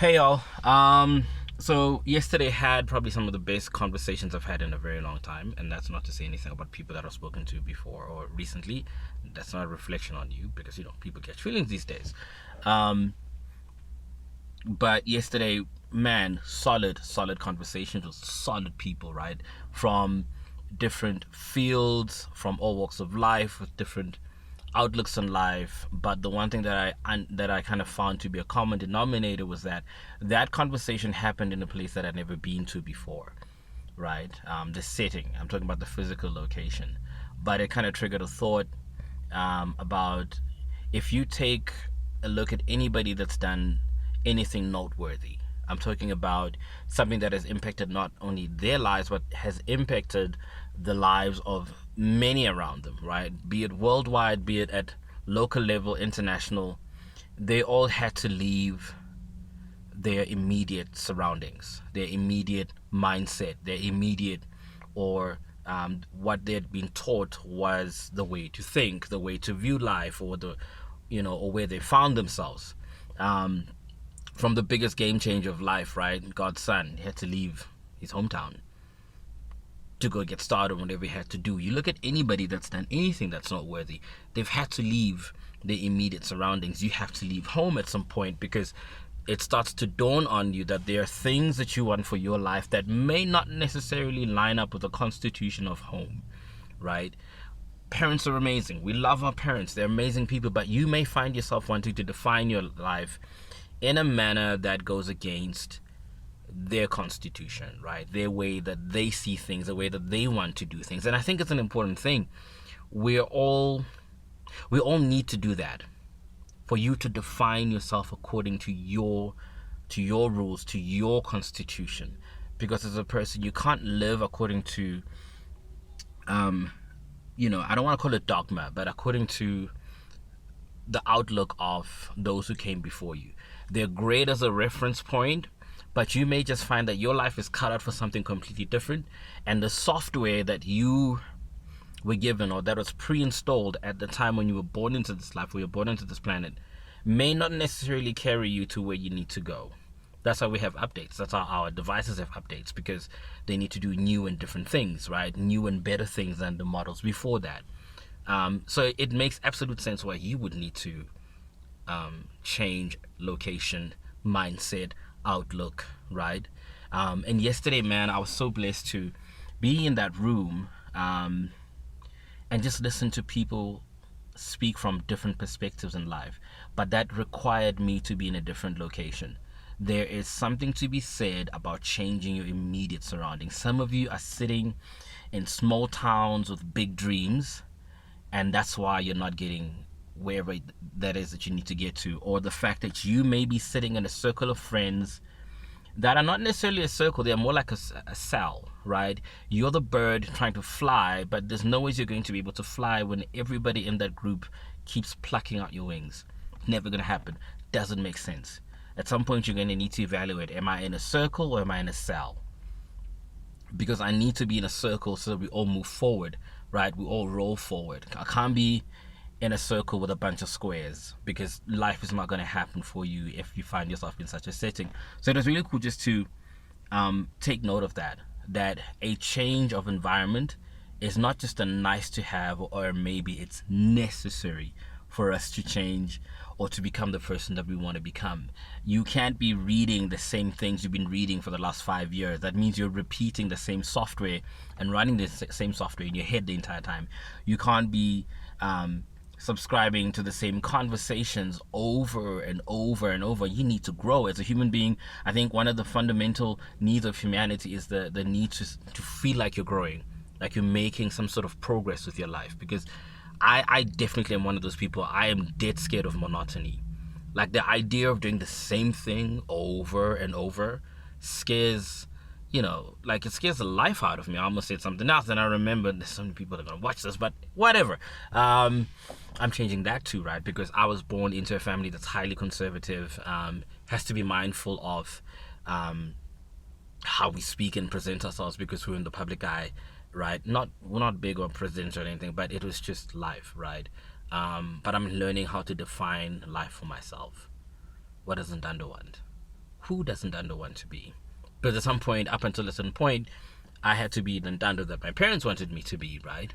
Hey y'all. So yesterday had probably some of the best conversations I've had in a very long time, and that's not to say anything about people that I've spoken to before or recently. That's not a reflection on you because people catch feelings these days. Um, but yesterday, man, solid conversations with solid people, right? From different fields, from all walks of life, with different outlooks on life. But the one thing that I kind of found to be a common denominator was that conversation happened in a place that I'd never been to before, right? The setting, I'm talking about the physical location, but it kind of triggered a thought about if you take a look at anybody that's done anything noteworthy. I'm talking about something that has impacted not only their lives, but has impacted the lives of many around them, right? Be it worldwide, be it at local level, international. They all had to leave their immediate surroundings, their immediate mindset, their immediate or what they had been taught was the way to think, the way to view life, or or where they found themselves. Um, from the biggest game changer of life, right? God's son, he had to leave his hometown to go get started on whatever he had to do. You look at anybody that's done anything that's not worthy, they've had to leave their immediate surroundings. You have to leave home at some point because it starts to dawn on you that there are things that you want for your life that may not necessarily line up with the constitution of home, right? Parents are amazing. We love our parents. They're amazing people, but you may find yourself wanting to define your life in a manner that goes against their constitution, right? Their way that they see things, the way that they want to do things. And I think it's an important thing. We're all we all need to do that. For you to define yourself according to your rules, to your constitution. Because as a person you can't live according to I don't want to call it dogma, but according to the outlook of those who came before you. They're great as a reference point, but you may just find that your life is cut out for something completely different, and the software that you were given or that was pre-installed at the time when you were born into this life or you're born into this planet may not necessarily carry you to where you need to go. That's how we have updates. That's how our devices have updates, because they need to do new and different things, right? New and better things than the models before that. So it makes absolute sense why you would need to change location, mindset, outlook, right? And yesterday, man, I was so blessed to be in that room and just listen to people speak from different perspectives in life. But that required me to be in a different location. There is something to be said about changing your immediate surroundings. Some of you are sitting in small towns with big dreams, and that's why you're not getting wherever that is that you need to get to. Or the fact that you may be sitting in a circle of friends that are not necessarily a circle, they're more like a cell, right? You're the bird trying to fly, but there's no ways you're going to be able to fly when everybody in that group keeps plucking out your wings. Never going to happen. Doesn't make sense. At some point you're going to need to evaluate, am I in a circle or am I in a cell? Because I need to be in a circle so that we all move forward, right? We all roll forward. I can't be in a circle with a bunch of squares, because life is not going to happen for you if you find yourself in such a setting. So it was really cool just to take note of that a change of environment is not just a nice to have, or maybe it's necessary for us to change or to become the person that we want to become. You can't be reading the same things you've been reading for the last 5 years. That means you're repeating the same software and running the same software in your head the entire time. You can't be subscribing to the same conversations over and over and over. You need to grow as a human being. I think one of the fundamental needs of humanity is the need to feel like you're growing, like you're making some sort of progress with your life. Because I definitely am one of those people. I am dead scared of monotony. Like the idea of doing the same thing over and over scares, like it scares the life out of me. I almost said something else, and I remember there's so many people that are gonna watch this, but whatever. I'm changing that too, right? Because I was born into a family that's highly conservative. Has to be mindful of how we speak and present ourselves because we're in the public eye, right? We're not big on presidents or anything, but it was just life, right? But I'm learning how to define life for myself. What does Ntando want? Who doesn't Dando want to be? But at some point, up until a certain point, I had to be the Dando that my parents wanted me to be, right?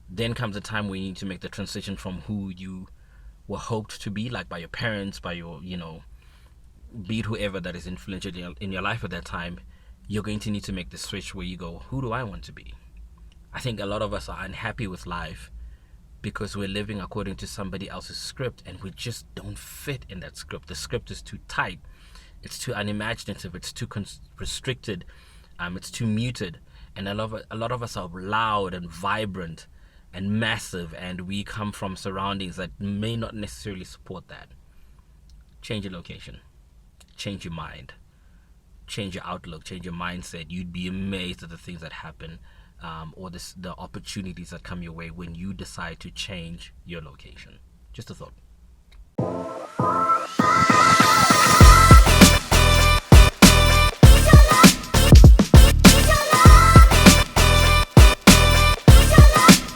Then comes a time where you need to make the transition from who you were hoped to be, like by your parents, by your, be it whoever that is influential in your life at that time. You're going to need to make the switch where you go, who do I want to be? I think a lot of us are unhappy with life because we're living according to somebody else's script and we just don't fit in that script. The script is too tight, it's too unimaginative, it's too restricted, it's too muted. And a lot of us are loud and vibrant and massive, and we come from surroundings that may not necessarily support that. Change your location, change your mind, change your outlook, change your mindset. You'd be amazed at the things that happen, or the opportunities that come your way when you decide to change your location. Just a thought.